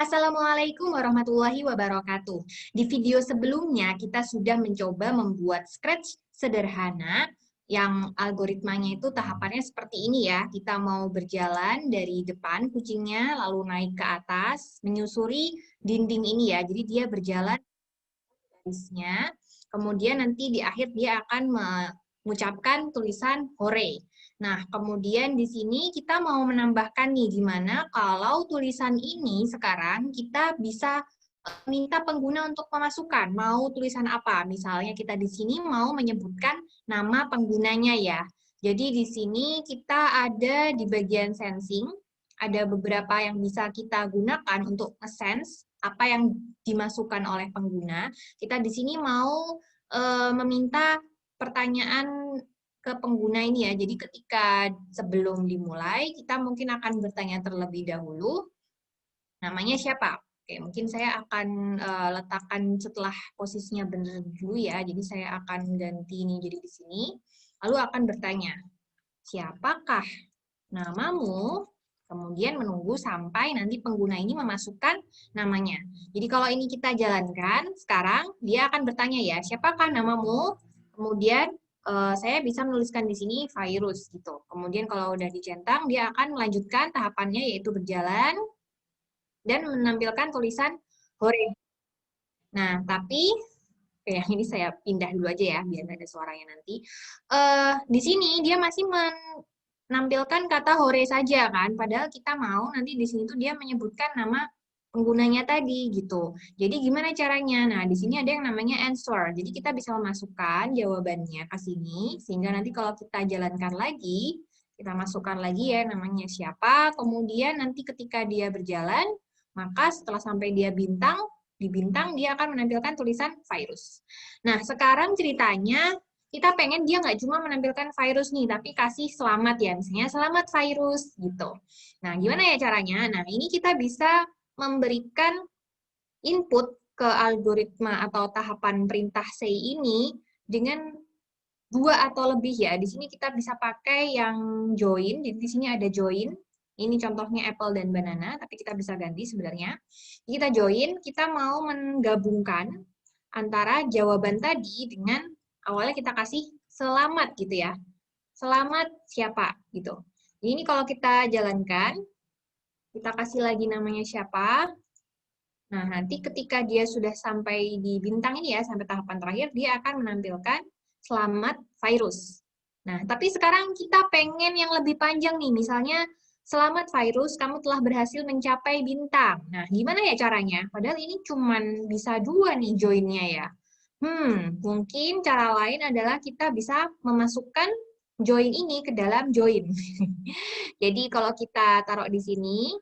Assalamualaikum warahmatullahi wabarakatuh. Di video sebelumnya kita sudah mencoba membuat scratch sederhana yang algoritmanya itu tahapannya seperti ini ya. Kita mau berjalan dari depan kucingnya lalu naik ke atas menyusuri dinding ini ya. Jadi dia berjalan garisnya. Kemudian nanti di akhir dia akan mengucapkan tulisan hore. Nah, kemudian di sini kita mau menambahkan nih, gimana kalau tulisan ini sekarang kita bisa minta pengguna untuk memasukkan, mau tulisan apa? Misalnya kita di sini mau menyebutkan nama penggunanya ya. Jadi di sini kita ada di bagian sensing, ada beberapa yang bisa kita gunakan untuk nge-sense apa yang dimasukkan oleh pengguna. Kita di sini mau meminta pertanyaan ke pengguna ini ya. Jadi ketika sebelum dimulai, kita mungkin akan bertanya terlebih dahulu, namanya siapa? Oke, mungkin saya akan letakkan setelah posisinya benar dulu ya. Jadi saya akan ganti ini jadi di sini. Lalu akan bertanya, siapakah namamu? Kemudian menunggu sampai nanti pengguna ini memasukkan namanya. Jadi kalau ini kita jalankan, sekarang dia akan bertanya ya, siapakah namamu? Kemudian saya bisa menuliskan di sini virus gitu. Kemudian kalau udah dicentang, dia akan melanjutkan tahapannya yaitu berjalan dan menampilkan tulisan hore. Nah, tapi yang ini saya pindah dulu aja ya biar nggak ada suaranya nanti. Di sini dia masih menampilkan kata hore saja kan, padahal kita mau nanti di sini tuh dia menyebutkan nama penggunanya tadi gitu. Jadi gimana caranya? Nah, di sini ada yang namanya answer. Jadi kita bisa memasukkan jawabannya ke sini sehingga nanti kalau kita jalankan lagi, kita masukkan lagi ya namanya siapa, kemudian nanti ketika dia berjalan, maka setelah sampai dia bintang, di bintang dia akan menampilkan tulisan virus. Nah, sekarang ceritanya kita pengen dia nggak cuma menampilkan virus nih, tapi kasih selamat ya, misalnya selamat virus gitu. Nah, gimana ya caranya? Nah, ini kita bisa memberikan input ke algoritma atau tahapan perintah say ini dengan dua atau lebih ya. Di sini kita bisa pakai yang join, jadi di sini ada join. Ini contohnya apple dan banana, tapi kita bisa ganti sebenarnya. Kita join, kita mau menggabungkan antara jawaban tadi dengan awalnya kita kasih selamat gitu ya. Selamat siapa gitu. Ini kalau kita jalankan, kita kasih lagi namanya siapa. Nah, nanti ketika dia sudah sampai di bintang ini ya, sampai tahapan terakhir, dia akan menampilkan selamat virus. Nah, tapi sekarang kita pengen yang lebih panjang nih, misalnya selamat virus, kamu telah berhasil mencapai bintang. Nah, gimana ya caranya? Padahal ini cuman bisa dua nih join-nya ya. Mungkin cara lain adalah kita bisa memasukkan join ini ke dalam join. Jadi kalau kita taruh di sini,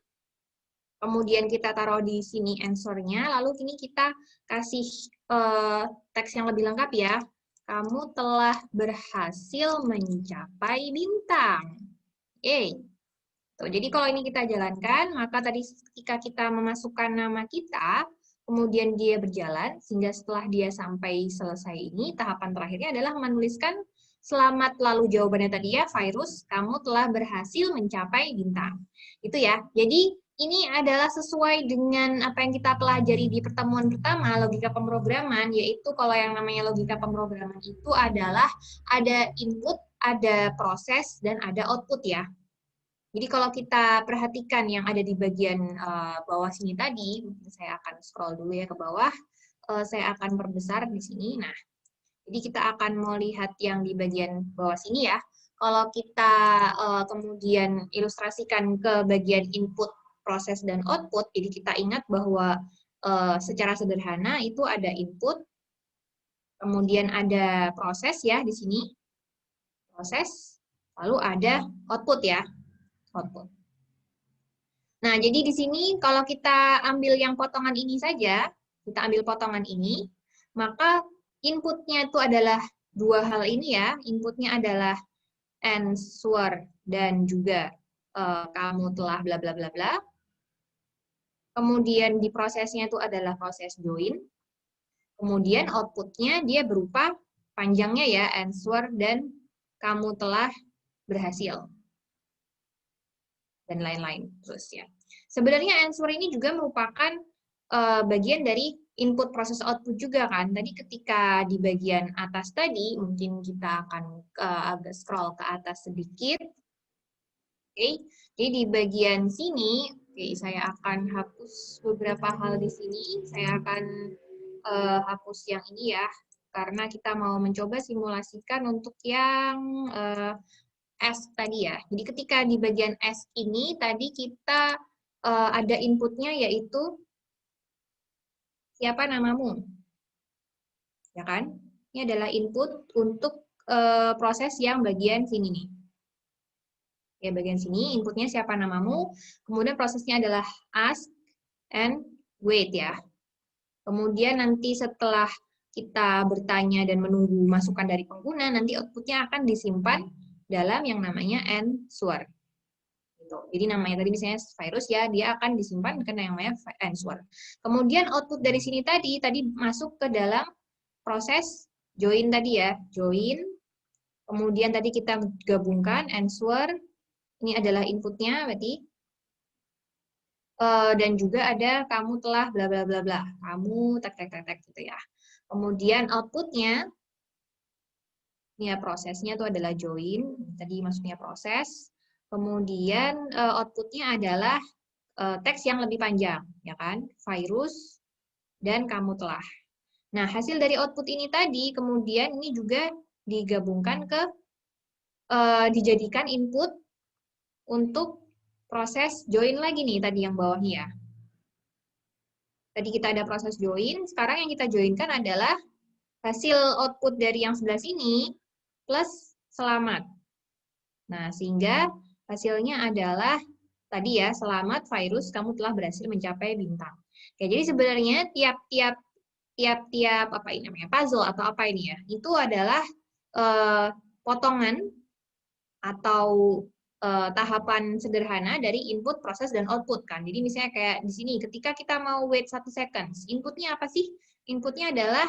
kemudian kita taruh di sini answer-nya, lalu ini kita kasih teks yang lebih lengkap ya. Kamu telah berhasil mencapai bintang. Tuh, jadi kalau ini kita jalankan, maka tadi ketika kita memasukkan nama kita, kemudian dia berjalan, sehingga setelah dia sampai selesai ini, tahapan terakhirnya adalah menuliskan selamat lalu jawabannya tadi ya, virus, kamu telah berhasil mencapai bintang. Itu ya, jadi ini adalah sesuai dengan apa yang kita pelajari di pertemuan pertama, logika pemrograman, yaitu kalau yang namanya logika pemrograman itu adalah ada input, ada proses, dan ada output ya. Jadi kalau kita perhatikan yang ada di bagian bawah sini tadi, saya akan scroll dulu ya ke bawah, saya akan perbesar di sini. Nah, jadi kita akan melihat yang di bagian bawah sini ya. Kalau kita kemudian ilustrasikan ke bagian input, proses, dan output, jadi kita ingat bahwa secara sederhana itu ada input, kemudian ada proses ya di sini, proses, lalu ada output ya, output. Nah, jadi di sini kalau kita ambil yang potongan ini saja, kita ambil potongan ini, maka inputnya itu adalah dua hal ini ya, inputnya adalah answer dan juga kamu telah bla bla bla bla. Kemudian di prosesnya itu adalah proses join. Kemudian outputnya dia berupa panjangnya ya, answer dan kamu telah berhasil. Dan lain-lain terus ya. Sebenarnya answer ini juga merupakan bagian dari input proses output juga kan. Tadi ketika di bagian atas tadi, mungkin kita akan agak scroll ke atas sedikit. Oke, jadi di bagian sini, oke, saya akan hapus beberapa hal di sini. Saya akan hapus yang ini ya, karena kita mau mencoba simulasikan untuk yang S tadi ya. Jadi ketika di bagian S ini, tadi kita ada inputnya yaitu siapa namamu, ya kan? Ini adalah input untuk proses yang bagian sini nih. Ya, bagian sini inputnya siapa namamu, kemudian prosesnya adalah ask and wait ya. Kemudian nanti setelah kita bertanya dan menunggu masukan dari pengguna, nanti outputnya akan disimpan dalam yang namanya answer. Gitu. Jadi namanya tadi misalnya virus ya, dia akan disimpan dengan yang namanya answer. Kemudian output dari sini tadi masuk ke dalam proses join tadi ya, join. Kemudian tadi kita gabungkan answer, ini adalah inputnya berarti. Dan juga ada kamu telah bla bla bla bla. Kamu tek gitu ya. Kemudian outputnya, ini ya prosesnya itu adalah join. Tadi maksudnya proses. Kemudian outputnya adalah teks yang lebih panjang, ya kan? Virus dan kamu telah. Nah, hasil dari output ini tadi, kemudian ini juga digabungkan ke, dijadikan input untuk proses join lagi nih, tadi yang bawahnya ya. Tadi kita ada proses join, sekarang yang kita joinkan adalah hasil output dari yang sebelah sini plus selamat. Nah, sehingga hasilnya adalah tadi ya, selamat virus, kamu telah berhasil mencapai bintang. Oke, jadi sebenarnya tiap-tiap apa ini namanya puzzle atau apa ini ya, itu adalah potongan atau tahapan sederhana dari input, proses, dan output kan. Jadi misalnya kayak di sini, ketika kita mau wait 1 seconds, inputnya apa sih? Inputnya adalah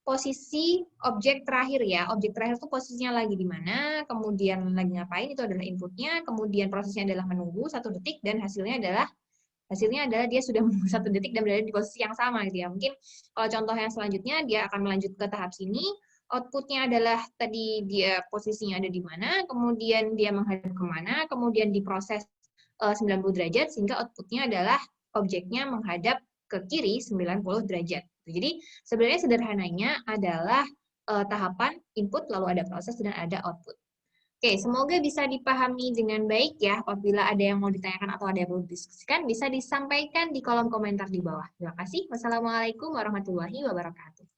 posisi objek terakhir ya. Objek terakhir itu posisinya lagi di mana, kemudian lagi ngapain, itu adalah inputnya, kemudian prosesnya adalah menunggu 1 detik, dan hasilnya adalah dia sudah menunggu 1 detik dan berada di posisi yang sama gitu ya. Mungkin kalau contoh yang selanjutnya, dia akan melanjut ke tahap sini, outputnya adalah tadi dia posisinya ada di mana, kemudian dia menghadap kemana, kemudian diproses 90 derajat, sehingga outputnya adalah objeknya menghadap ke kiri 90 derajat. Jadi sebenarnya sederhananya adalah tahapan input, lalu ada proses, dan ada output. Oke, semoga bisa dipahami dengan baik ya. Apabila ada yang mau ditanyakan atau ada yang mau didiskusikan, bisa disampaikan di kolom komentar di bawah. Terima kasih. Wassalamualaikum warahmatullahi wabarakatuh.